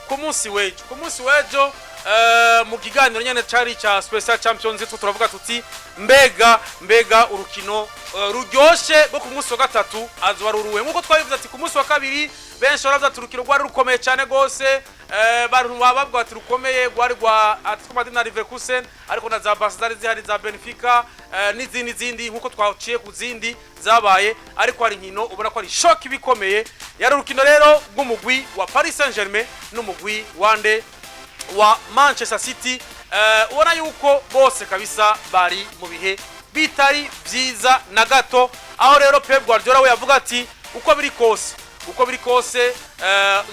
Kumusi Wejo mu kiganiro nyene cari cha Special Champions League turavuga tuti mbega urukino ruryoshe bwo ku munsi wa gatatu azobaruruwe nkuko twabivuze ati ku munsi wa kabiri benshi baravuze ati urukino rwari rukomeye cyane gose abantu bababwa ati rukomeye rwari rwa Atletico Madrid na Leverkusen ariko na za Barcelona zihari za Benfica n'izindi nkuko twaciye ku zindi zabaye ariko hari nkino ubona ko ari shock bikomeye yari urukino rero rw'umugwi wa Paris Saint-Germain n'umugwi wa Manchester City ubona yuko bose kabisa bari mu bihe bitari vyiza na gato aho rero Pep Guardiola we yavuga ati uko biri kose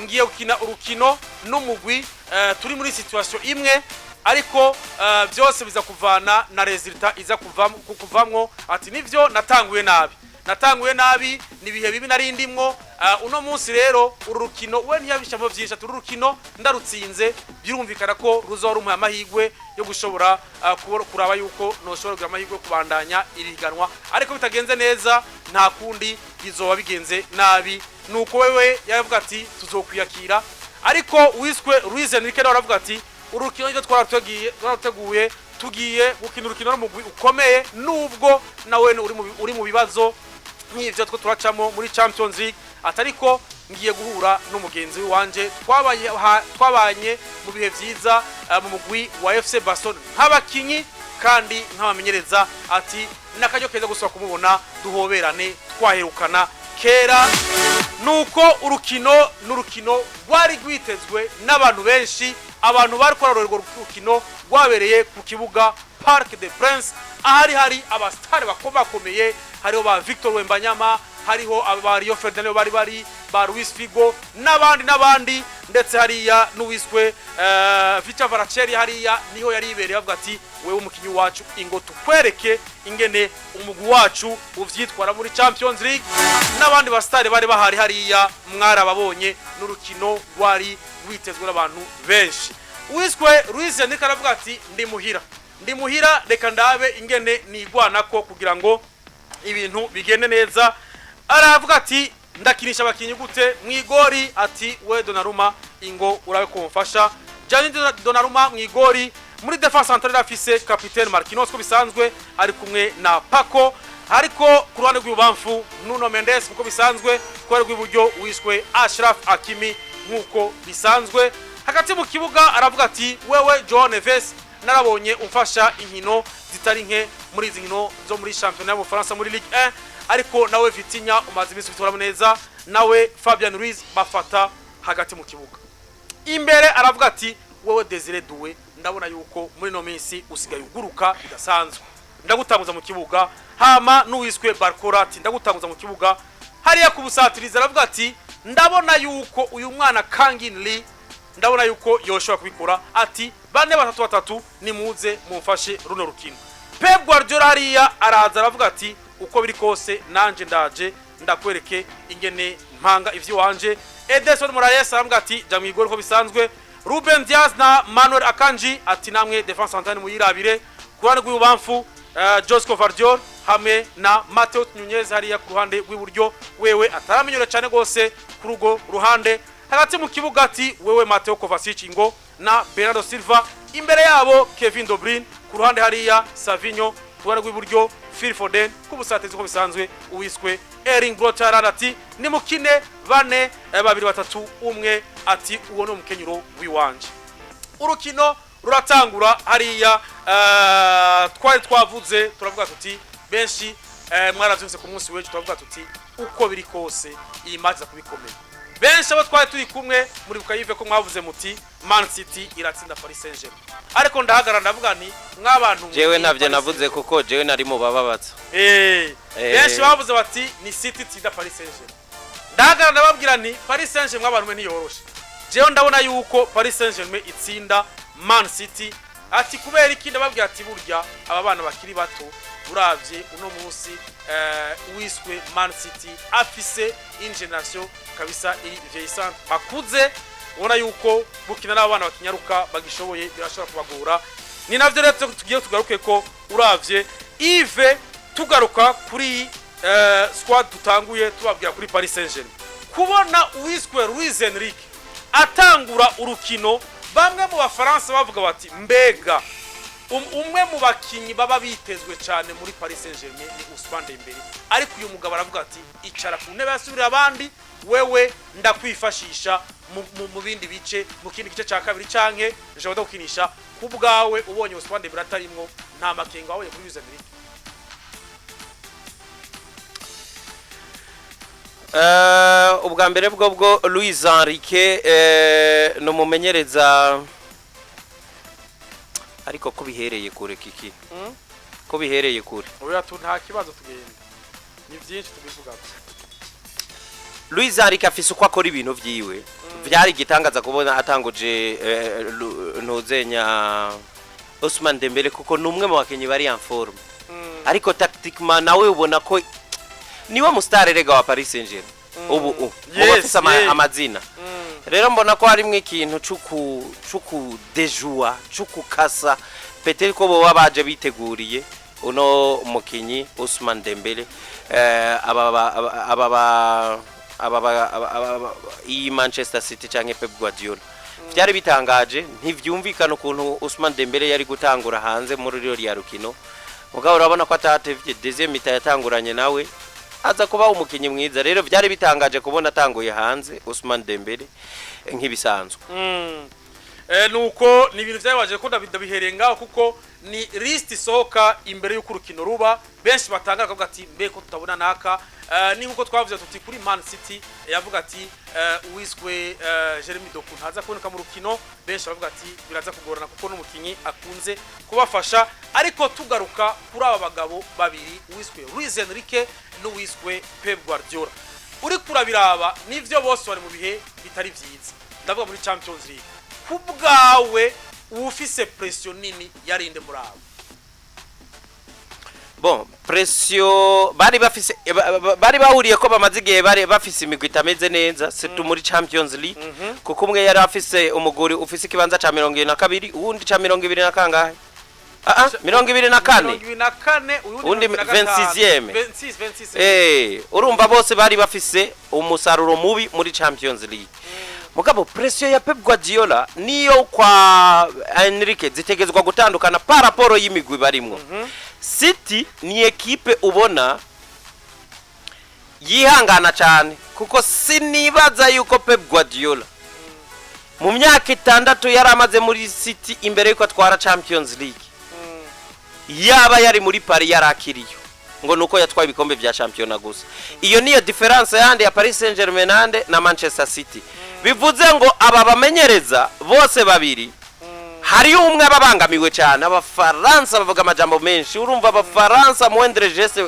ngiye gukina urukino n'umugwi turi muri situation imwe ariko byose biza kuvana na resultat iza kuvamwo ati nivyo natanguye nabi nibihe bibi narindimwo uno munsi rero urukino we ntiyabishamo byinshi tururukino ndarutsinze birumvikana ko ruzorumuha amahigwe yo gushobora kuraba yuko noshobora kugira amahigwe kubandanya iriganwa ariko bitagenze neza nta kundi bizoba bigenze nabi nuko wewe yavuga ati tuzokwiyakira ariko wiswe Luis Enrique aravuga ati urukino ryo twarateguye tugiye gukina urukino n'umugwi ukomeye nubwo nawe uri mu bibazo nk'ivyo turacamo muri Champions League atariko ngiye guhura n'umugenzi wanje twabanye mu bihe vyiza mu mugwi wa FC Barcelona nk'abakinyi kandi nk'abamenyereza ati nakajyo keza gusaba kumubona duhoberane twaherukana kera nuko urukino rwari rwitezwe n'abantu benshi abantu bari kororerwa urukino rwabereye ku kibuga Parc des Princes hari abastari bakomeye hariho ba Victor Wembanyama hariho aba Rio Ferdinand bari ba Luis Figo n'abandi ndetse hariya n'uwiswe Vicha Varaceri hariya niho yari ibereye avuga ati wewe umukinyi wacu ingo tukwereke ingene umugwi wacu uvyitwara muri Champions League n'abandi bastari bari bahari hariya mwarababonye n'urukino rwari rwitezwe n'abantu benshi uwiswe Luis Enrique aravuga ati ndi muhira reka ndabe ingene nigwanako kugira ngo ibintu bigende neza aravuga ati ndakinisha abakinyi gute mwigori ati we Donnarumma ingo urabe ko mfasha Gianni Donnarumma mwigori muri defense centrale afise capitaine Marquinhos ko bisanzwe ari kumwe na Paco ariko ku ruhande rw'ubamfu Nuno Mendes uko bisanzwe ko ari rw'iburyo wiswe Ashraf Hakimi nkuko bisanzwe hagati mu kibuga aravuga ati wewe Joao Neves narabonye umfasha inkino zitari nke muri izi nkino zo muri championnat mu France muri Ligue 1 ariko nawe Vitinha umaze iminsi bitora neza nawe Fabian Ruiz bafata hagati mu kibuga imbere aravuga ati wewe Desire Doué ndabona yuko muri no minsi usigaye uguruka bidasanzwe ndagutanguza mu kibuga hama n'uwiswe Barcola ati ndagutanguza mu kibuga hariya kubusatiriza aravuga ati ndabona yuko uyu mwana Kangin ndabona yuko yoshobora kubikora ati bane batatu nimuze mumfashe runo rukino Pep Guardiola hariya araza aravuga ati uko biri kose nanje ndaje ndakwereke ingene mpanga ivyo wanje Ederson Moraes aravuga ati jamwigoro ko bisanzwe Ruben Diaz na Manuel Akanji ati namwe defense centrale muyirabire kuruhande rw'ubamfu Josco Vardiol hamwe na Matheus Nunez hariya ku ruhande rw'iburyo wewe ataramenyera cyane gose kurugo ruhande hagati mu kibuga ati wewe Mateo Kovacic ngo na Bernardo Silva imbere yabo Kevin De Bruyne ku ruhande hariya Savinho kuruhande rw'iburyo Phil Foden kubusatezi ko bisanzwe uwiswe Erling Braut Haaland ati ni mukine bane babiri batatu umwe ati uwo no mukenyuro wiwanje urukino ruratangura hariya twari twavuze turavuga tuti benshi mwaravyumse ku munsi wejo turavuga tuti uko biri kose iyi match za kubikomeye benshi abo twari turi kumwe muri bukayive ko mwavuze muti Man City iratsinda Paris Saint-Germain ariko ndahagarara ndavuga nti mwabantu jewe navyo navuze kuko jewe nari mu bababatsa benshi bavuze bati ni City tsinda Paris Saint-Germain ndahagarara ndababwira nti Paris Saint-Germain mwabantu mwe ntiyoroshe jewe ndabona yuko Paris Saint-Germain itsinda Man City ati kubera iki ndababwira ati burya aba bana bakiri bato uravye uno munsi wiswe Man City afise une generation kabisa iri vieillissante bakuze ubona yuko bukina n'abana bakinyaruka bagishoboye birashobora kubagora ni navyo rero tugiye tugaruke ko uravye Yves tugaruka kuri squad tutanguye tubabwira kuri Paris Saint-Germain kubona uwiswe Luis Enrique atangura urukino bamwe mu bafaransa bavuga bati mbega umwe mu bakinyi baba bitezwe cyane muri Paris Saint-Germain ni Ousmane Dembele, ariko uyu mugabo aravuga ati icara ku ntebe yasubira abandi, wewe ndakwifashisha mu bindi bice, mu kindi gice cya kabiri canke nshobora gukinisha ku bwawe. Ubonye Ousmane Dembele atarimwo nta makenga wawe kuri Luis Enrique. Ubwa mbere bwo Luis Enrique no mumenyereza, ariko ko bihereye kure kiki ko bihereye kure oya tu nta kibazo tugenda ni byinshi tubivuga. Luis Enrique afise uko akora ibintu vyiwe vyari gitangaza kubona atanguje ntuzenya Ousmane Dembele kuko numwe mu bakenyi bari en forme, ariko tactiquement nawe ubona ko niwe mustare rega wa Paris Saint-Germain ubu afise amazina. Rero mbona ko harimwe ikintu cuku dejua cuku kasa peut-être ko bo baje biteguriye uno mukinyi Ousmane Dembele i Manchester City canke Pep Guardiola byari bitangaje. Ntivyumvikana ukuntu Ousmane Dembele yari gutangura hanze muri ryo rya Urukino, mugabo urabona ko atatevye deuxième mita yatanguranye nawe aza kuba umukinyi mwiza. Rero byari bitangaje kubona atanguye hanze Ousmane Dembele nk'ibisanzwe. Nuko ni ibintu byabaje ko ndabiherenga kuko ni list isohoka imbere y'uko urukino ruba, benshi batangara kavuga ati mbe ko tutabona naka. Ni nkuko twavuze tuti kuri Man City yavuga ati uwiswe Jeremy Doku ntaza kuboneka mu rukino, benshi bavuga ati biraza kugorana kuko n'umukinyi akunze kubafasha. Ariko tugaruka kuri aba bagabo babiri, uwiswe Luis Enrique n'uwiswe Pep Guardiola, uri kurabiraba nivyo bose bari mu bihe bitari vyiza. Ndavuga muri Champions League, kubgawe ufise pression nini yarinde muri abo. Bon, pression bari bahuriye ko bamaze igihe bari bafise imigwi itameze neza surtout muri Champions League, kuko umwe yari afise umuguri ufise ikibanza ca 22 uwundi ca 20 na kangahe 24 uwundi 26e. Urumva bose bari bafise umusaruro mubi muri Champions League. Mugabo pression ya Pep Guardiola niyo kwa Enrique zitegezwa gutandukana paraporo y'imigwi barimwo. City ni equipe ubona yihangana cyane kuko sinibaza yuko Pep Guardiola mu myaka 6 yari amaze muri City imbere yuko atwara Champions League yaba yari muri Paris yarakiriyo ngo nuko yatwaye ibikombe vya championnat gusa. Iyo niyo difference yandi ya Paris Saint-Germain na Manchester City. Bivuze ngo aba bamenyereza bose babiri hari umwe ababangamiwe cyane. Abafaransa bavuga amajambo menshi, urumva abafaransa moindre geste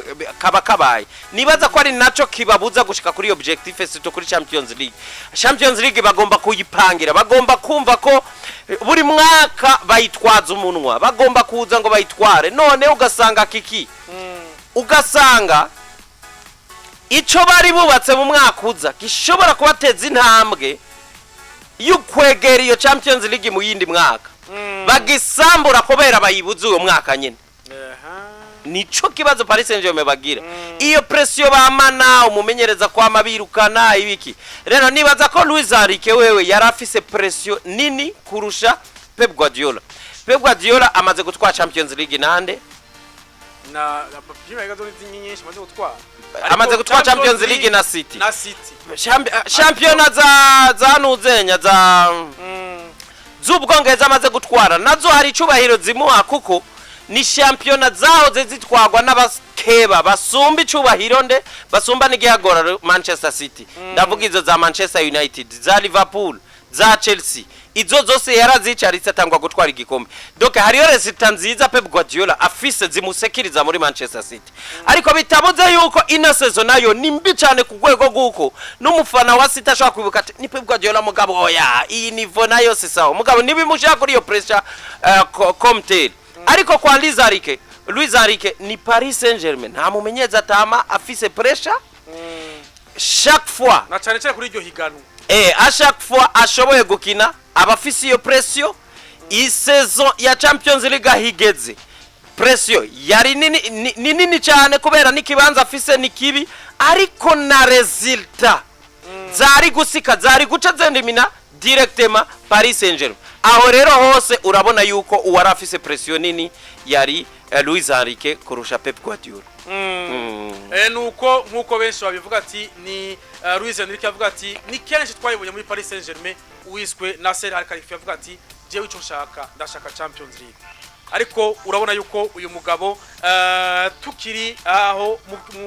kabaye nibaza ko ari naco kibabuza gushika kuri objectif sito kuri Champions League bagomba kuyipangira, bagomba kumva ko buri mwaka bayitwaza umunwa, bagomba kuza ngo bayitware. None ugasanga kiki ugasanga ico bari bubatse mu mwaka uza gishobora kubateza intambwe y'ukwegera iyo Champions League mu yindi mwaka, bagisambura kubera bayibuze uwo mwaka nyine. Nico kibazo Paris Saint-Germain bagira. Iyo pression bamana umumenyereza kwa mabirukana ibiki. Rero nibaza ko Luis Enrique wewe yarafise pression nini kurusha Pep Guardiola. Pep Guardiola amaze gutwara Champions League nande na bapima gazo nyinshi amaze gutwara. Amaze gutwara Champions League na City. Championnat za nuzenya za z'Ubwongereza amaze gutwara nazo hari icubahiro zimuha kuko ni championnat zaho zitwagwa n'abakeba basumba icubahiro nde basumba n'igihagora Manchester City. Ndavuga izo za Manchester United, za Liverpool, za Chelsea, izo zose yarazicaritse atangwa gutwara igikombe. Donc hariyo resultat nziza Pep Guardiola afise zimusekiriza muri Manchester City. Ariko bitabuze yuko ino season nayo nimbi cyane ku rwego guko n'umufana wa City ashaka kwibuka ati ni Pep Guardiola mugabo oya iyi nivo nayo si sawa mugabo nibimushaka kuri iyo pressure comtel. Ariko kwa Luis Enrique ni Paris Saint-Germain nta mumenyeza atama afise pressure chaque fois na cyane cyane kuri iryo higano. A chaque fois ashoboye gukina abafise iyo pression. I saison ya Champions League higeze pression yari nini cyane kubera nikibanza afise nikibi, ariko na resultat zari gusika zari guca zendimina directement Paris Saint-Germain. Aho rero hose urabona yuko uwari afise pression nini yari Luis Enrique kurusha Pep Guardiola. Nuko nkuko benshi babivuga ati ni Luis Enrique avuga ati ni kenshi twayibonye muri Paris Saint-Germain uwiswe Nasser Al-Khelaifi avuga ati jewe ico nshaka ndashaka Champions League. Ariko urabona yuko uyu mugabo tukiri aho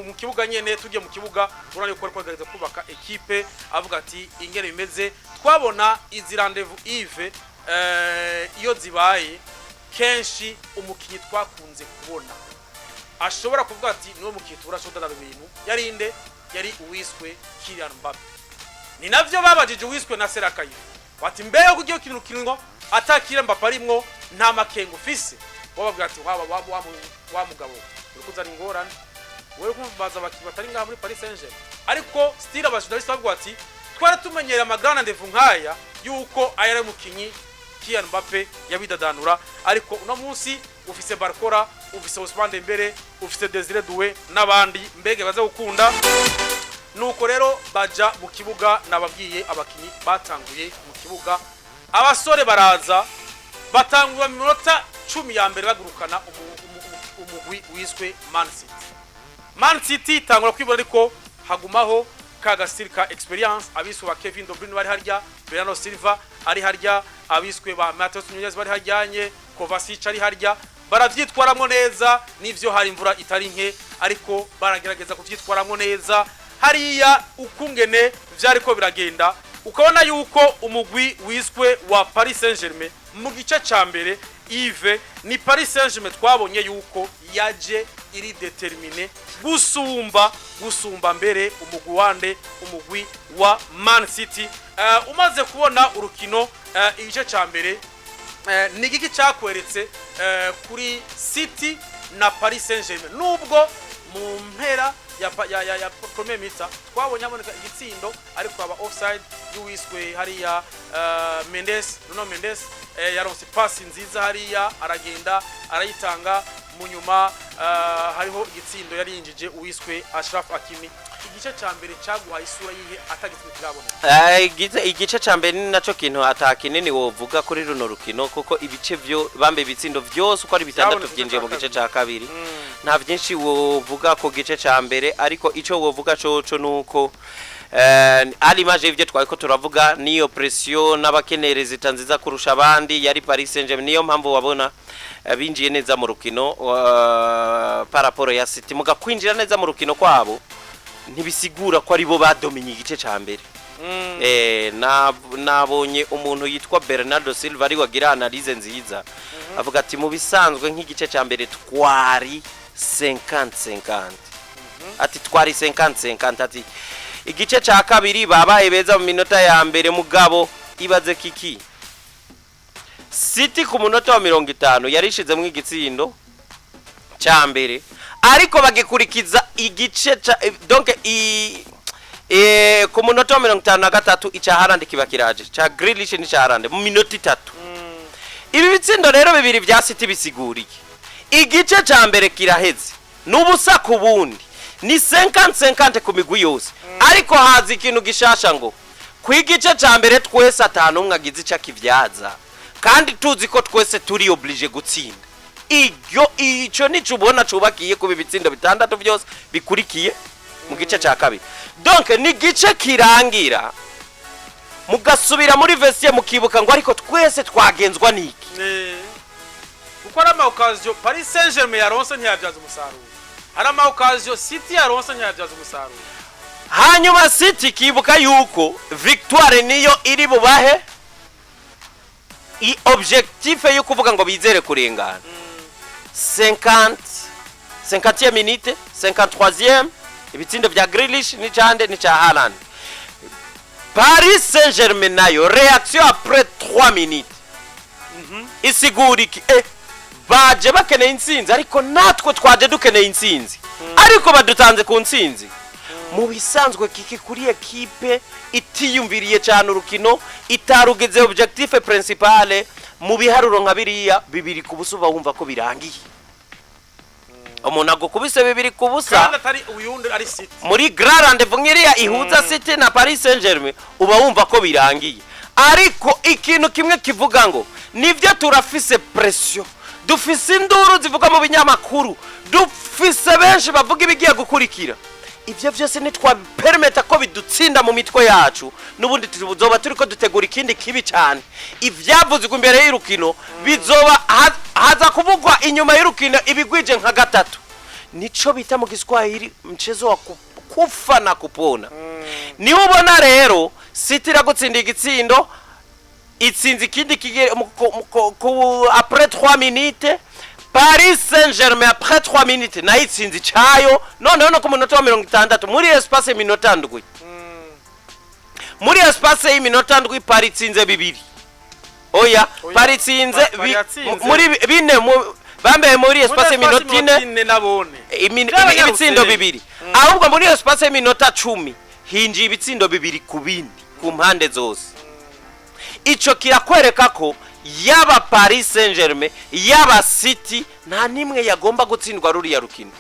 mu kibuga nyene tugiye mu kibuga urabona yuko ariko agerageza kubaka equipe avuga ati ingene bimeze twabona izi rendez-vous Yves iyo zibaye kenshi umukinyi twakunze kubona ashobora kuvuga ati niwo mukinyi turashoda ibintu yari inde yari uwiswe Kylian Mbappe ni navyo babajije uwiswe Nasser Al-Khelaifi bati mbere kugiye kintu atakira Mbappe arimwo nta makengo ufise wababwira ati wa mugabo urikuzana ingorane wewe kumbaza abaki batari ngaha muri Paris Saint-Germain ariko still abashudaliste bavuga ati twara tumenyera amagrana ndevu nkaya yuko ayare mukinyi Kylian Mbappe yabidadanura ariko uno munsi ufise Barcola ufise Ousmane Dembele ufise Desire Doué nabandi mbege baza gukunda nuko rero baja mu kibuga nababwiye abakinyi batanguye mu kibuga abasore baraza batangura minota 10 ya mbere bagurukana umugwi wiswe Man City tangura kwibona ariko hagumaho kagasirika experience abiswe ba Kevin De Bruyne bari harya Bernardo Silva ari harya abiswe ba Matheus Nunes bari harjanye Kovacic ari harya baravyitwaramo neza nivyo hari imvura itari nke ariko baragerageza kuvyitwaramo neza hariya ukungene vyariko biragenda ukabona yuko umugwi wiswe wa Paris Saint-Germain mu gice ca mbere Yves ni Paris Saint-Germain twabonye yuko yaje iri determine gusumba mbere umugwi wa Man City umaze kubona urukino igice ca mbere ni giki cyakweretse kuri City na Paris Saint-Germain nubwo mu mpera ya premier mita twabonye aboneka igitsindo ariko aba offside yuwiswe hariya Nuno Mendes yaronse pass nziza hariya aragenda arayitanga mu nyuma hariho igitsindo yari yinjije uwiswe Ashraf Hakimi igice ca mbere cyaguhaye isura yihe atagitswe kirabona igice ca mbere ni naco kintu atakinini wovuga kuri runo rukino kuko ibice byo bambe bitsindo byose uko ari bitandatu byinjiye mu gice ca kabiri nta byinshi wovuga ko gice ca mbere ariko ico wovuga coco nuko ari maje ivyo twako turavuga niyo pression n'abakenereza itanziza kurusha abandi yari Paris Saint-Germain niyo mpamvu wabona binjiye neza mu rukino paraporo ya City muga kwinjira neza mu rukino kwabo ntibisigura ko ari bo badominye igice ca mbere nabonye umuntu yitwa Bernardo Silva ari wagira analyse nziza avuga ati mu bisanzwe nk'igice ca mbere twari 50-50 ati twari 50-50 ati igice ca kabiri babaye beza mu minota ya mbere mugabo ibaze kiki City ku munota wa 50 yarishize mu igitsindo ca mbere ariko bagikurikiza igice donc ku munota wa 53 ica Haaland kiba kiraje ca Grealish ni ca Haaland mu minota 3 ibi bitsindo rero bibiri bya City bisiguriye igice ca mbere kiraheze n'ubusa ku bundi ni 50-50 ku migwi yose ariko hazi ikintu gishasha ngo kwigice ca mbere twese atanu mwagize ica kivyaza kandi tuzi ko twese turi oblige gutsinda ico nico ubona cubakiye ku bitsindo bitandatu byose bikurikiye mu gice ca kabiri donc ni gice kirangira mugasubira muri vestiaire mukibuka ngo ariko twese twagenzwa niki kuko ari amaoccasion Paris Saint-Germain yaronse ntiyabyaza umusaruro hari amaoccasion City yaronse ntiyabyaza umusaruro hanyuma City kibuka yuko victoire niyo iri bubahe objectif yo kuvuga ngo bizere kurengana 50e minute 53e ibitsindo bya Grealish ni cande ni cha Haaland Paris Saint-Germain nayo réaction après 3 minutes isiguriki baje bakeneye insinzi ariko natwe twaje dukeneye insinzi ariko badutanze ku nsinzi mu bisanzwe kiki kuri equipe itiyumviriye cyane urukino itarugeze objectif principal mu biharuro nka biriya bibiri kubusuba wumva ko birangiye umuntu agukubise bibiri kubusa kandi atari uyundi ari City muri grand rendez-vous nkiriya ihuza City na Paris Saint-Germain uba wumva ko birangiye ariko ikintu kimwe kivuga ngo nivyo turafise pression, dufise induru zivuga mu binyamakuru, dufise benshi bavuga ibigiye gukurikira. Ivyo vyose nitwapermeta ko bidutsinda mu mitwe yacu, nubundi tuzoba turiko dutegura ikindi kibi cyane. Ivyavuzwe imbere y'urukino bizoba haza kuvugwa inyuma y'urukino ibigwije nka gatatu. Nico bita mu Kiswahili mchezo wa kufa na kupona. Ni ubona rero City iragutsinda igitsindo, itsinze ikindi kigere après 3 minutes. Paris Saint-Germain après 3 minutes na itsinzi cayo none ku minota 60 muri espace minota ndwi. Muri espace y'iminota ndwi Paris itsinze bibiri. Oya Paris itsinze muri bine bambaye muri espace minota 4 nabone ibitsindo bibiri. Ahubwo muri espace y'iminota 10 hinji ibitsindo bibiri ku bindi ku mpande zose. Ico kirakwereka ko yaba Paris Saint-Germain yaba City nta nimwe yagomba gutsindwa ruriya rukino.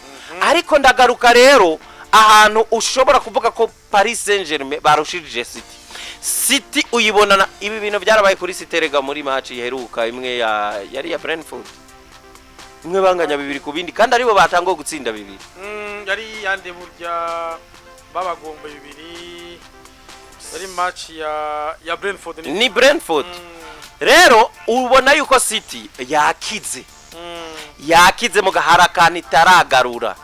Ariko ndagaruka rero ahantu ushobora kuvuga ko Paris Saint-Germain barushirije City. City uyibonana ibi bintu byarabaye kuri City rega muri match iheruka imwe yari ya Brentford. Imwe banganya bibiri ku bindi kandi aribo batango gutsinda bibiri. Yari yande burya babagomba bibiri. Yari match ya Brentford ni Brentford. Rero ubona yuko City yakize mu gaharakana itaragarura,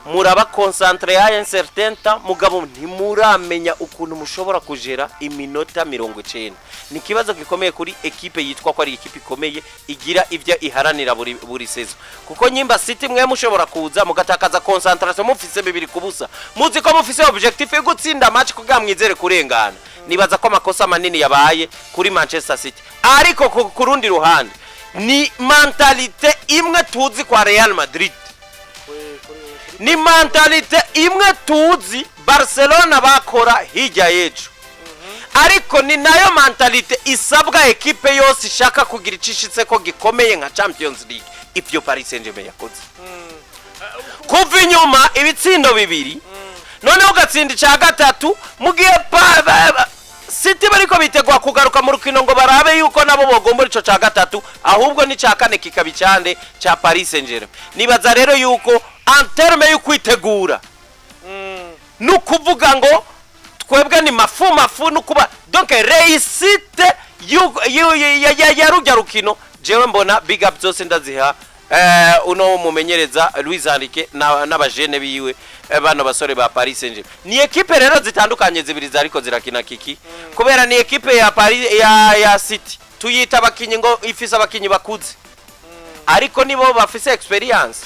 muraba concentre ya incertain temps mugabo ntimuramenya ukuntu mushobora kujera iminota 90. Ni kibazo gikomeye kuri equipe yitwa ko ari equipe ikomeye igira ivyo iharanira buri sezo, kuko nyimba City mwe mushobora kuza mugatakaza concentration mufise bibiri kubusa, muzi ko mufise objectif yo gutsinda match kugira mwizere kurengana. Nibaza ko amakosa manini yabaye kuri Manchester City, ariko ku rundi ruhande ni mentalite imwe tuzi kwa Real Madrid, ni mentalite imwe tuzi Barcelona bakora hirya yejo. Ariko ni nayo mentalite isabwa equipe yose ishaka kugira icishitse ko gikomeye nka Champions League. Ivyo Paris Saint-Germain yakoze kuva inyuma ibitsindo bibiri, none ugatsinda ca gatatu mugiye City bariko bitegwa kugaruka mu rukino ngo barabe yuko nabo bogomba ico ca gatatu, ahubwo ni ca kane kikabicande ca Paris Saint-Germain. Nibaza rero yuko en terme yo kwitegura nukuvuga ngo twebwe ni mafu nukuba donc réussite ya rujya rukino. Jewe mbona big up zose ndaziha uno mumenyereza Luis Enrique n'abajene biwe bano basore ba Paris Saint-Germain. Ni equipe rero zitandukanye zibiri zariko zirakina kiki kubera ni equipe ya Paris ya City tuyita abakinyi ngo ifise abakinyi bakuze, ariko nibo bafise experience.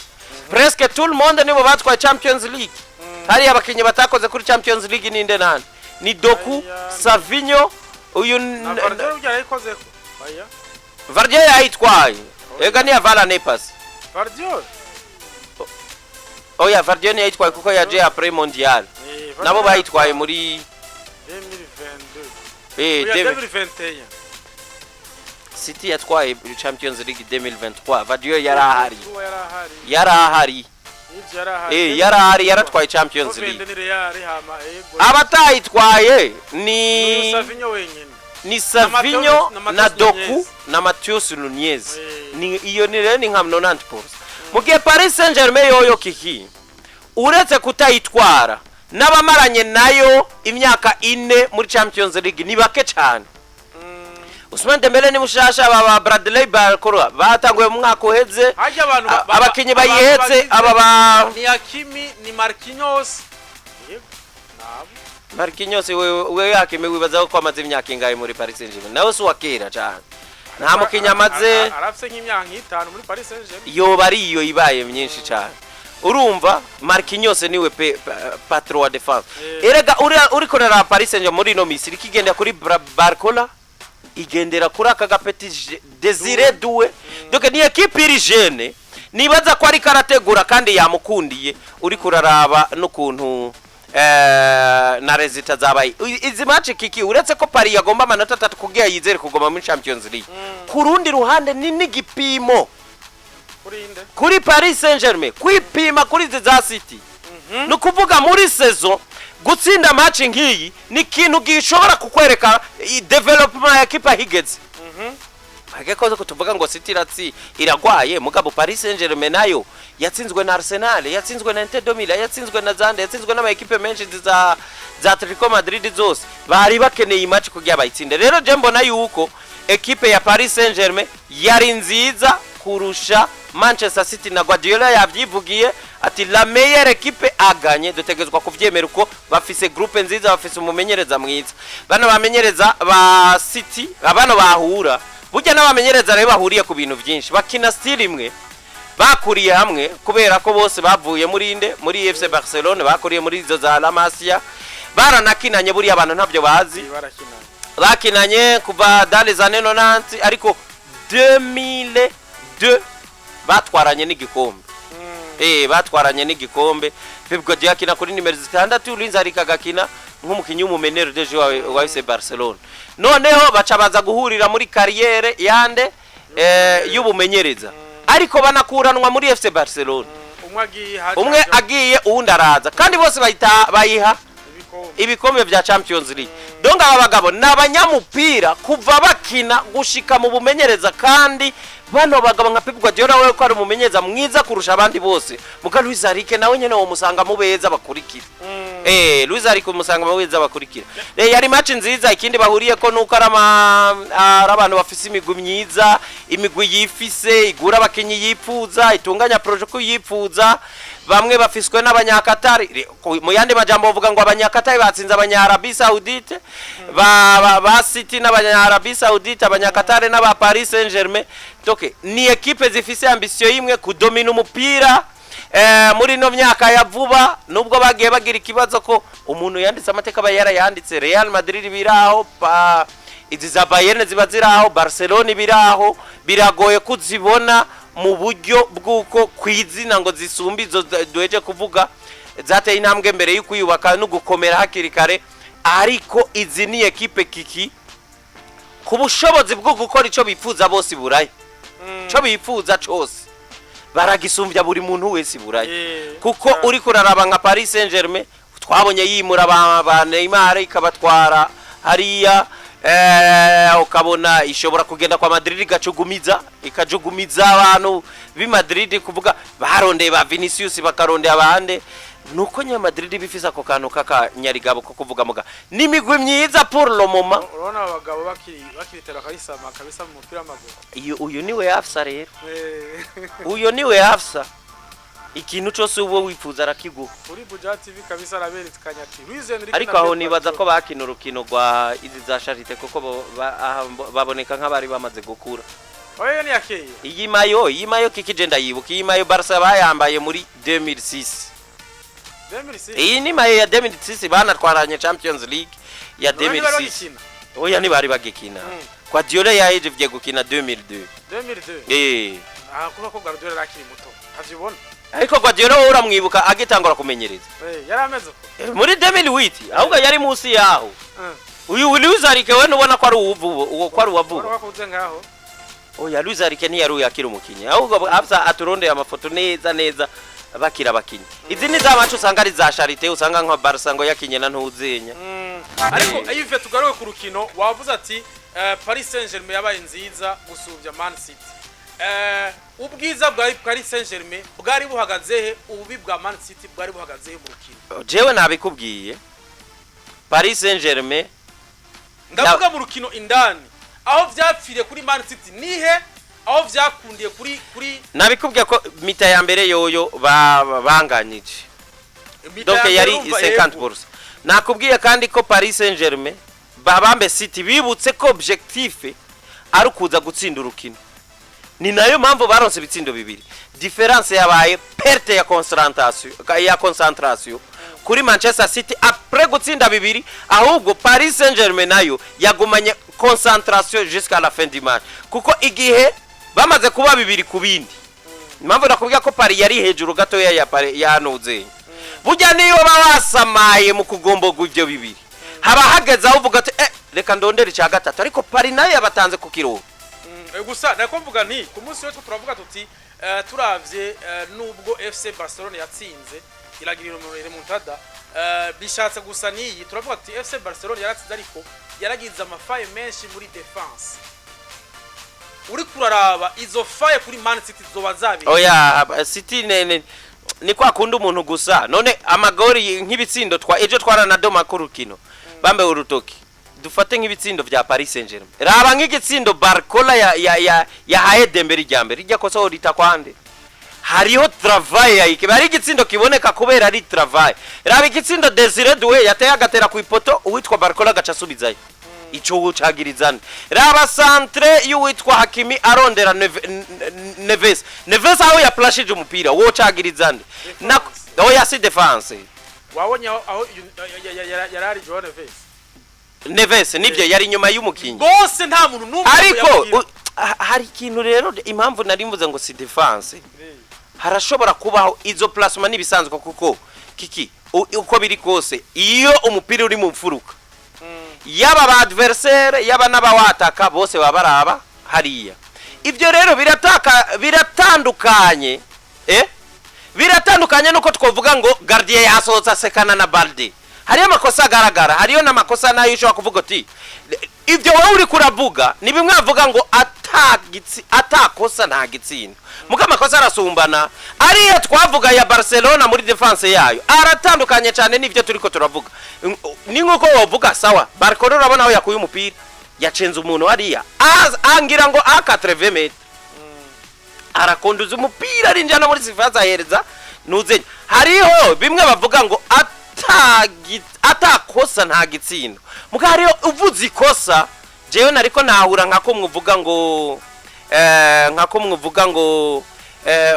Presque tout le monde nibo batwaye Champions League. Hari abakinyi batakoze kuri Champions League ninde nani? Ni Doku, Savinho, uyu Vardier yayitwaye. Ega ni avala nepas. Vardier. Oya Vardier yayitwaye kuko yaje après mondial. Nabo bayitwaye muri 2021. City yatwaye Champions League 2023. Vardier yarahari. Yaratwaye Champions League. Abatayitwaye ni Savinho na Doku na Matheus Nunez. Ni iyo ni rero ni nka 90%. Mugiye Paris Saint-Germain yoyo kiki uretse kutayitwara n'abamaranye nayo imyaka 4 muri Champions League ni bake cyane. Ousmane Dembele ni mushasha baba Bradley Barcola batanguye mu mwaka uheze, abakinyi bayihetse aba ni Hakimi ni Marquinhos. Marquinhos we Hakimi wibaza ko amaze imyaka ingahe muri Paris Saint-Germain? Nawe si wakera cyane, nta mukinya amaze arafise nk'imyaka 5 muri Paris Saint-Germain. Yo bari iyo ibaye myinshi cyane. Urumva Marquinhos niwe patron wa defense. Erega uri korera Paris Saint-Germain muri no Misiri kigenda kuri Barcola igendera kuri aka gapeti Desire Doué. Donc ni equipe iri jeune nibaza ko ari karategura kandi yamukundiye uri kuraraba n'ukuntu na resultat zabaye izi match kiki uretse ko Paris yagomba amanota 3 kugiye yizere kugoma muri Champions League. Kurundi ruhande ni n'igipimo kuri Paris Saint-Germain kwipima kuri za City. Nukuvuga muri saison gutsinda match nkiyi ni ikintu gishobora kukwereka development ya equipe higeze. Ko tuvuga ngo City iragwaye mugabo Paris Saint-Germain nayo yatsinzwe na Arsenal, yatsinzwe na Inter de Milan, yatsinzwe na Zande, yatsinzwe n'ama equipe menshi za Atletico Madrid zose bari bakeneye match kugira bayitsinde. Rero je mbona yuko equipe ya Paris Saint-Germain yari nziza kurusha Manchester City na Guardiola yavyivugiye ati la meilleure équipe a gagné. Dutegezwa kuvyemera uko bafise groupe nziza, bafise umumenyereza mwiza. Bano bamenyereza ba City abano bahura burya n'abamenyereza rero bahuriye ku bintu byinshi, bakina style imwe, bakuriye hamwe kubera ko bose bavuye muri FC Barcelona, bakuriye muri izo za La Masia, baranakinanye buri abantu ntabyo bazi, bakinanye kuva dans les années 90 ariko 2002 batwaranye n'igikombe. Batwaranye n'igikombe. Pep Guardiola yakina kuri nimero 6, Luis Enrique agakina nk'umukinyi w'umumenero de joueur wa FC Barcelona. Noneho baca baza guhurira muri carrière yande y'ubumenyereza. Ariko banakuranwa muri FC Barcelona. Umwe agiye uwundi araza kandi bose bayiha ibikombe vya Champions League. Donc aba bagabo n'abanyamupira kuva bakina gushika mu bumenyereza, kandi bano bagabo nka Pep Guardiola we ko ari umumenyereza mwiza kurusha abandi bose. Muga Luis Enrique nawe nyene wo musanga mu beza bakurikira. Luis Enrique umusanga mu beza bakurikira. Yari match nziza, ikindi bahuriye ko nuko arabantu bafise imigwi myiza, imigwi yifise igura abakinyi yipfuza, itunganya projet ko yipfuza. Bamwe bafiswe n'abanyakatari, mu yandi majambo bavuga ngo abanyakatari batsinze abanyarabi Saoudite, ba City n'abanyarabi Saoudite, abanyakatari n'aba Paris Saint-Germain. Donc ni equipe zifise ambition imwe kudomina umupira muri no myaka ya vuba, nubwo bagiye bagira ikibazo ko umuntu yanditse amateka bayara yanditse Real Madrid biraho, izi za Bayern ziba ziraho, Barcelona biraho, biragoye kuzibona mu buryo bwuko kwizina ngo zisumbizo duheje kuvuga zateye intambwe mbere yuko yubaka no gukomera hakiri kare. Ariko izi ni equipe kiki ku bushobozi bwo gukora ico bifuza bose burayi, cyo bifuza cyose baragisumbya buri muntu wese burayi. Kuko uri kuraraba nka Paris Saint-Germain twabonye yimura ba Neymar ikabatwara hariya, ukabona ishobora kugenda kwa Madrid ikajugumiza abantu bi Madrid, kuvuga barondeye ba Vinicius bakarondeye abande. Nuko nya Madrid bifisa ko kantu kaka nyarigabo ko kuvuga muga nimigwe myiza pour le moment. Urabona abagabo bakiritera karisama kabisa mu mupira w'amaguru. Uyu niwe afsa rero. Uyu niwe afsa. Ikintu cyose uwo wifuza rakigo. Kuri Buja TV kabisa araberekanya ati Luis Enrique. Ariko aho nibaza ko bakina urukino rwa izi za Charité kuko baboneka nk'abari bamaze gukura. Oya ni yakeye. Iyi mayo kikigenda yibuka, iyi mayo Barca bayambaye muri 2006. Iyi ni mayo ya 2006 banatwaranye Champions League ya 2006. Oya ni bari bagikina. Kwa Guardiola yaje gukina 2002. Kuba ko Guardiola akiri muto. Avyibona. Ariko Guardiola uramwibuka agitangura kumenyereza. Yarameze ko. Muri 2008 ahubwo yari musi yaho. Uyu Luis Enrique we nubona ko ari uwavuba. Wakuze ngaho. Oya Luis Enrique ni yari yakira umukinyi. Ahubwo afsa aturondeye amafoto neza bakira bakinyi. Izi ni za macho usanga ari za Charité, usanga nka Barca ngo yakinye na ntuzenya. Ariko ayive tugaruke ku rukino wavuze ati Paris Saint-Germain yabaye nziza gusubya Man City. Ubwiza bwa Paris Saint-Germain bwari buhagaze he, ububi bwa Man City bwari buhagaze he mu rukino? Jewe nabikubwiye Paris Saint-Germain ndavuga mu rukino indani aho vyapfiriye kuri Man City nihe, aho vyakundiye kuri nabikubwiye ko mita ya mbere yoyo banganyije, donc yari 50%. Nakubwiye kandi ko Paris Saint-Germain babambe City bibutse ko objectif ari kuza gutsinda urukino, ni nayo mpamvu baronse bitsindo bibiri. Difference yabaye perte ya concentration kuri Manchester City après gutsinda bibiri, ahubwo Paris Saint-Germain nayo yagumanye concentration jusqu'à la fin du match, kuko igihe bamaze kuba bibiri kubindi. Impamvu nakubwira ko Paris yari hejuru gato ya noze burya niyo bawasamaye mu kugomboga ibyo bibiri haba hageze aho uvuga ati reka ndondere cya gatatu, ariko Paris nayo yabatanze ku kiro. Gusa nako mvuga nti ku munsi wetu turavuga tuti turavye nubwo FC Barcelona yatsinze iragirira mu remontada, bishatse gusa niyi turavuga ati FC Barcelona yaratsinze ariko yaragize amafaye menshi muri defense uri kuraraba izo faye kuri Man City zoba zabi oya City ni kwa kundi umuntu gusa none amagori nk'ibitsindo ejo twaranadoma Urukino bambe urutoki dufate nk'ibitsindo vya Paris Saint-Germain raba nk'igitsindo Barcola ya Haedembe rijya kosa orita kwande hariho travail yake bari igitsindo kiboneka kubera ari travail raba igitsindo Desire Doué yateye agatera ku ipoto uwitwa Barcola gacasubizayo ico ucagirizana raba centre y'uwitwa Hakimi arondera Neves aho ya plashije umupira wo cagirizana na oya si defense wabonye aho yarari Joao Neves nivyo yari nyuma y'umukinyi bose nta muntu numwe ariko hari ikintu rero impamvu nari mvuze ngo si defense harashobora kubaho izo plasma nibisanzwe kuko kiki uko biri kose iyo umupira uri mu mfuruka yaba ba adversaire yaba n'abawataka bose babaraba hariya ivyo rero biratandukanye biratandukanye nuko twovuga ngo gardien yasohotsa sekana na Balde hariyo amakosa agaragara hariyo n'amakosa nayo ushobora kuvuga ati ivyo wowe uri kuravuga ni bimwe avuga ngo atakosa nta gitsinda muka amakosa arasumbana ariyo twavuga ya Barcelona muri defense yayo aratandukanye cyane n'ivyo turiko turavuga ni nkuko wovuga sawa Barcola urabona aho yakuye umupira yacenze umuntu hariya angira ngo a 80 metres arakonduza umupira arinjana muri sifaza hereza nuzenye hariho bimwe bavuga ngo atakosa nta gitsindo muka hariyo uvuze ikosa jewe nariko nahura nkako mvuga ngo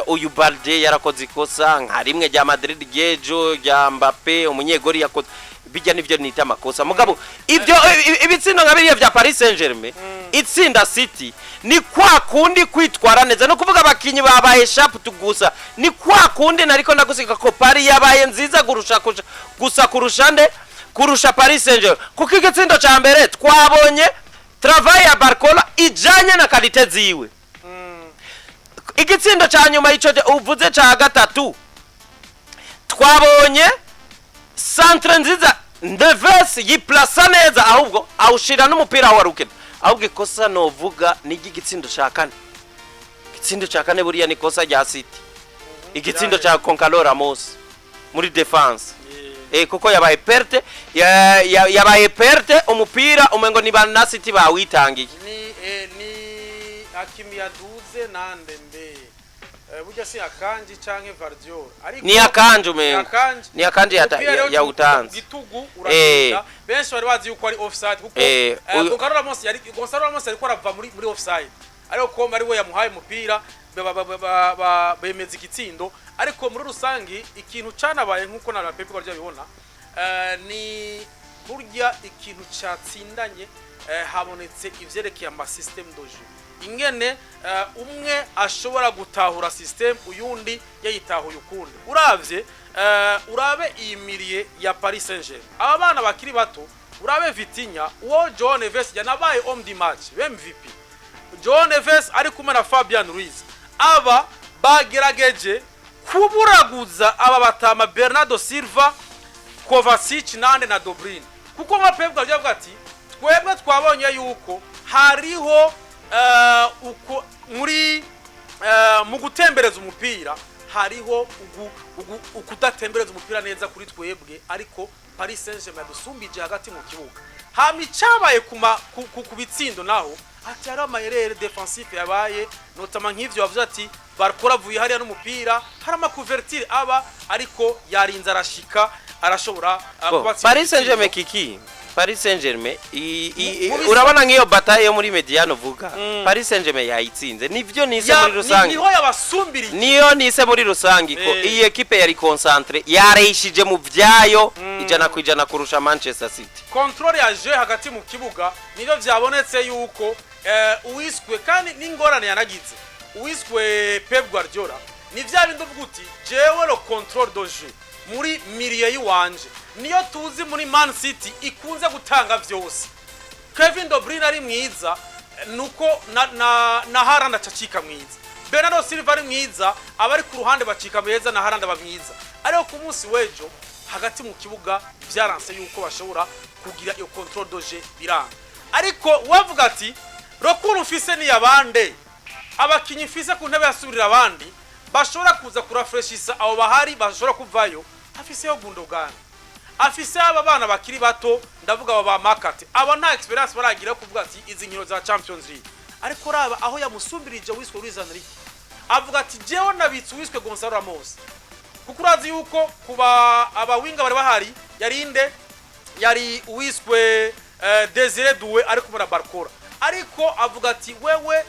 uyu Balde yarakoze ikosa nka rimwe rya Madrid Wejo rya Mbappe umunyegori yakoze bijya nivyo nita amakosa mugabo ivyo ibitsindo nkabiriye vya Paris Saint-Germain itsinda City ni kwa kundi kwitwara neza no kuvuga abakinyi babaye sharp tugusa ni kwa kundi nariko ndagusika ko Paris yabaye nziza kurusha Paris Saint-Germain kuko igitsindo ca mbere twabonye travail ya Barcola ijanye na kalite ziwe igitsindo ca nyuma ico uvuze ca gatatu twabonye centre nziza Neves yiplasa neza ahubwo awushira n'umupira wa Urukino ahubwo ikosa novuga ni igitsindo ca kane igitsindo ca kane buriya ni kosa rya City igitsindo ca Concalo Ramos muri defense kuko yabaye perte umupira umengo ni ba City bawitangiye ni Hakimi yaduze nandembe burya si akanji canke Vardiol ariko ni akanje umengo ni akanje ya utanze gitugu uragenda benshi bari bazi yuko ari offside kuko Gonzalo Ramos yari arava muri offside ariko ko ari we yamuhaye umupira bemeza igitsindo ariko muri rusangi ikintu canabaye nkuko na Pepe barya bibona ni burya ikintu catsindanye habonetse ivyerekeye ama system doje ingene umwe ashobora gutahura system uyundi yayitahuye ukundi urabe iyimiriye ya Paris Saint-Germain aba bana bakiri bato urabe Vitinha uwo Joao Neves yanabaye homme du match MVP Joao Neves ari kumwe na Fabian Ruiz aba bagerageje kuburaguza aba batama Bernardo Silva Kovacic nande na Dobrin kuko nka Pep Guardiola ati twebwe twabonye yuko hariho uko muri mu gutembereza umupira hariho ukudatembereza umupira neza kuri twebwe ariko Paris Saint-Germain yadusumbije hagati mu kibuga hami cabaye ku bitsindo naho ati ari amayerere defensif yabaye notama nk'ivyo bavuze ati Barcola vuye hariya n'umupira harama couverture aba ariko yarinze arashika arashobora kubatsinda Paris Saint-Germain kiki Paris Saint-Germain urabona ngiyo bataille yo muri Mediano vuga Paris Saint-Germain yayitsinze nivyo nise muri rusangi niho yabasumbiri niyo nise muri rusangi ko iyi equipe yari concentré yareshije mu vyayo ijana kwijana kurusha Manchester City control ya jeu hagati mu kibuga nivyo vyabonetse yuko uwiswe kandi n'ingorane yanagize uwiswe Pep Guardiola ni vya bindi uvuguti jewe lo control de jeu muri milieu yiwanje niyo tuzi muri Man City ikunze gutanga vyose Kevin De Bruyne ari mwiza nuko na Haaland acacika mwiza Bernardo Silva ari mwiza abari ku ruhande bacika mwiza na Haaland bamwiza ariko ku munsi wejo hagati mu kibuga byaranse yuko bashobora kugira iyo control doje biranga ariko wavuga ati rokuru mfise ni yabande abakinyi mfise ku ntebe yasubirira abandi bashobora kuza kurafreshisa abo bahari bashobora kuvayo afise yo Gundogan afise aba bana bakiri bato ndavuga abo ba market abo nta experience baragira kuvuga ati izi nkino za Champions League ariko raba aho yamusumbirije wiswe Luizanri avuga ati jewe nabitse wiswe Gonzalo Ramos kuko urazi yuko kuba aba winga bari bahari yari wiswe Desire Doué ariko muri Barcola ariko avuga ati wewe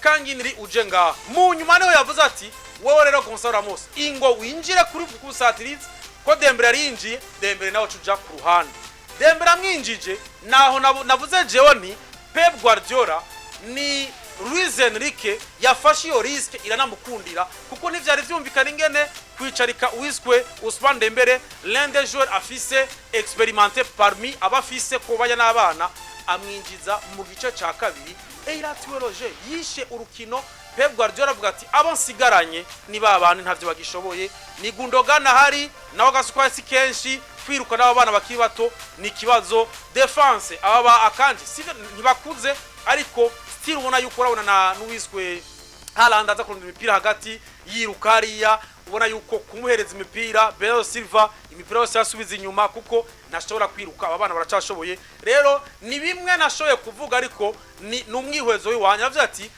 kanginiri uje ngaha mu nyuma niho yavuze ati wewe rero Gonzalo Ramos ingo winjire kuri kusatiriza ko Dembele arinjiye Dembele nawe cuja ku ruhande Dembele amwinjije naho navuze jewe ni Pep Guardiola ni Luis Enrique yafashe iyo risk iranamukundira kuko ntivyari vyumvikana ingene kwicarika wiswe Ousmane Dembele l'un des joueurs afise expérimenté parmi abafise kubanya n'abana amwinjiza mu gice ca kabiri Eiratiwe Roger yishe urukino Pep Guardiola avuga ati abo nsigaranye ni babana ntavyo bagishoboye ni Gundogan hari nawe gasukwasi kenshi kwiruka n'abo bana bakiri bato ni kibazo defense aba akanji ntibakuze ariko still ubona yuko urabona na nuwiswe Haaland aza kurunda imipira hagati yirukariya ubona yuko kumuhereza imipira Bernardo Silva imipira yose yasubiza inyuma kuko nashobora kwiruka abana baracashoboye rero ni bimwe nashoboye kuvuga ariko ni umwihwezo w'iwanya avuze ati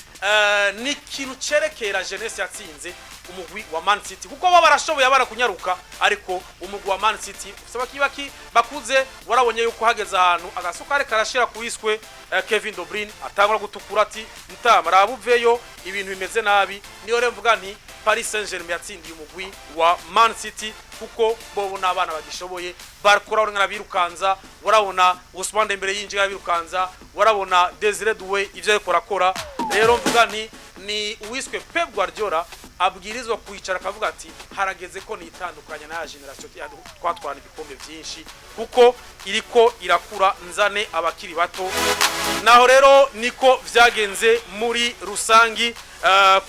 ni kintu cerekera jeunesse yatsinze umugwi wa Man City kuko baba barashoboye abana kunyaruka ariko umugwi wa Man City usaba kibaki bakuze warabonye yuko hageze ahantu agasukare karashira kuwiswe Kevin De Bruyne atangura gutukura ati mutama rabuveyo ibintu bimeze nabi niyo rero mvuga nti Paris Saint-Germain yatsindiye umugwi wa Man City kuko bobo nabana bagishoboye Barcola urengana birukanza warabona Ousmane Dembele yinjira birukanza warabona Desire Doué ivyo yakorakora rero mvuga nti ni uwiswe Pep Guardiola abwirizwa kwicara akavuga ati harageze ko nitandukanya na generation twatwarana ibikombe byinshi kuko iriko irakura nzane abakiri bato naho rero niko vyagenze muri rusangi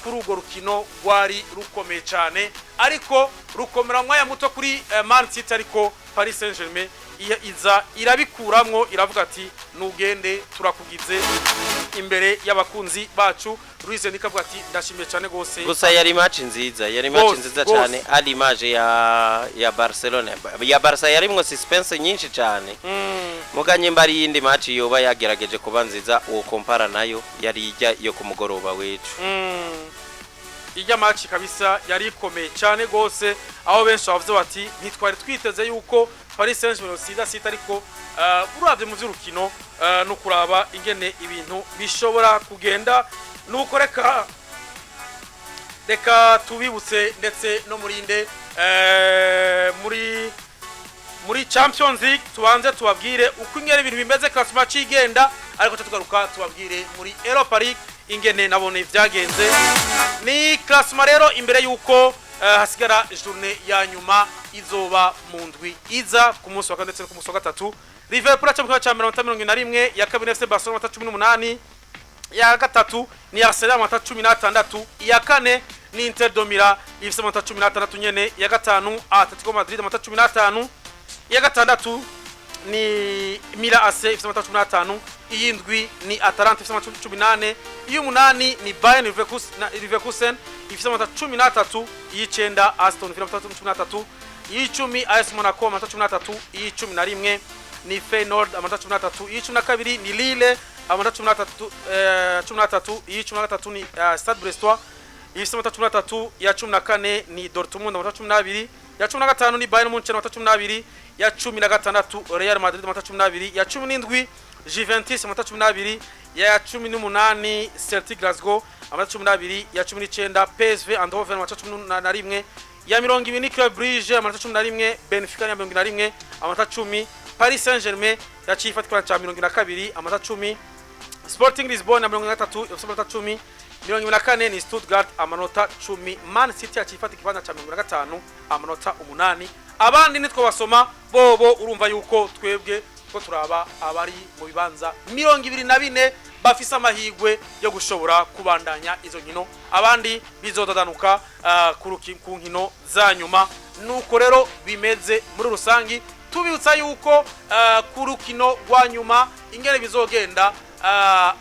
kuri ugo rukino rwari rukomeye cyane ariko rukomera mwaya muto kuri Man City ariko Paris Saint-Germain iza irabikuramwo iravuga ati nugende turakugize imbere y'abakunzi bacu Luis Enrique avuga ati ndashimiye cyane gose gusa yari match nziza cyane ari image ya Barcelona ya Barca yarimwo suspense nyinshi cyane muganye mbari yindi match yoba yagerageje kuba nziza uwo compara nayo yari ijya yo kumugoroba wecu ijya match kabisa yari ikomeye cyane gose aho benshi bavuze bati ntitwari twiteze yuko Paris Saint-Germain sita ariko uravye mu vy'urukino no kuraba ingene ibintu bishobora kugenda nuko reka tubibutse ndetse no murinde muri Champions League tubanze tubabwire uko ingene ibintu bimeze classement cigenda ariko tugaruka tubabwire muri Europa League ingene nabone vyagenze ni classement rero imbere yuko hasigara journée ya nyuma izoba mu ndwi iza ku munsi wa ndetse ku munsi wa gatatu Liverpool cyangwa cha 41 ya kabiri FC Barcelona 18 ya gatatu ni Arsenal 16 ya kane ni Inter de Milan ifite 16 nyene ya gatanu Atletico Madrid 15 ya gatandatu ni Milan AC ifite 15 iyindwi ni Atalanta ifite 18 iyumunani ni Bayern Leverkusen ifite 13 iyicenda Aston Villa 13 iyicumi AS Monaco 13 iyicumi ni Feyenoord 13 iyicumi kabiri ni Lille 13 iyicumi ni Stade Brestois ifite 13 ya 14 ni Dortmund 12 ya 15 ni Bayern Munchen 12 ya 16 Real Madrid 12 ya 17 Juventus 12 ya 18 Celtic Glasgow 12 ya 19 PSV Eindhoven 11 ya 20 Club Brugge 11 Benfica 21 10 Paris Saint-Germain ya chifatikwa cha 22 10 Sporting Lisbon 33 10 ni Stuttgart amanota 10 Man City ya chifatikwa cha 25 amanota 8 abandi nitwo basoma bobo urumva yuko twebwe ko turaba abari mu bibanza 24 bafise amahigwe yo gushobora kubandanya izo nkino abandi bizodadanuka ku nkino za nyuma nuko rero bimeze muri rusangi tubibutsa yuko ku rukino rwa nyuma ingene bizogenda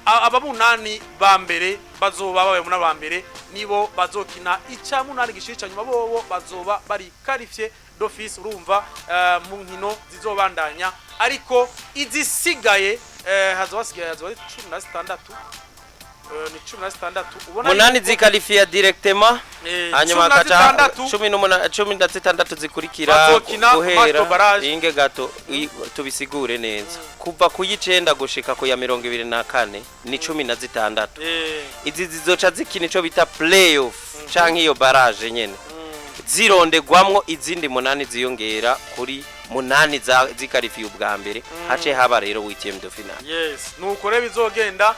abamunani ba mbere bazoba babaye muri ba mbere nibo bazokina icya munani gishirica nyuma bobo bazoba bari qualifié d'office urumva mu nkino zizobandanya ariko izisigaye hazobasigaye 16 ni 16 ubona munani zikalifiya directement hanyuma kaca 16 zikurikira guhera inge gato tubisigure neza kuva kuyicenda gushika ku ya 24 ni 16 izi zizoca zikina ico bita playoff canke iyo barrage nyene zirondegwamwo izindi munani ziyongera kuri munani zikarifiye ubwa mbere hace haba rero witiem de final yes nuko rero bizogenda